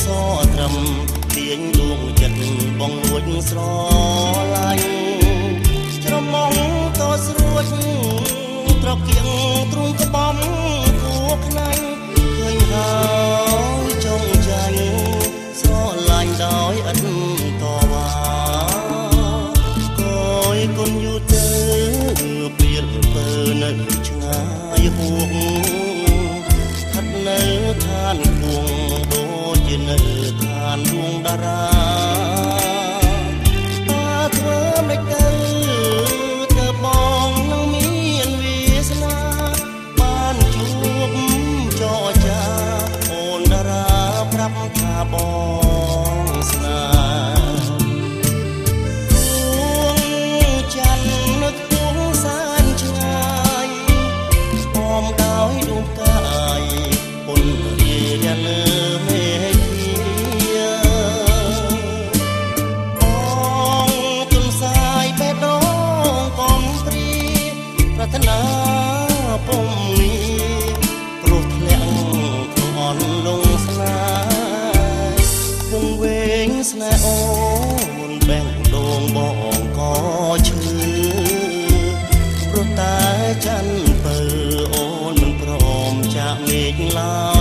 សត្រឹមទាញដួងចិត្តបងលួចស្រឡាញ់ច្រមុំតស្រួចត្រកៀងទ្រូងក្បំគួខ្នាញ់ឃើញហើយចង់ចាញ់ស្រឡាញ់ដោយឥតតវ៉ាកយគុណយូរទៅពៀលពើនៅឆ្ងាយហួងស្ថិតនៅឋានគួងនៅឋានដួងតារាតាធ្វើមិនទៅបងនឹងមានវាសនាបានជួបចរចាអូនតារាប្រាប់ថាបងស្នេហ៍ច័ន្ទនៅខ្ពស់សានឆ្ងាយអមដោយដួងកាយពុនរាយលើពុំនេះព្រោះធ្លាក់ក្នុងអន់លងស្នេហ៍វងវែងស្នេហ៍អូនបែងដងបងក៏ឈឺព្រោះតែច័ន្ទពើអូនមិនព្រមចាក់មេឃឡើយ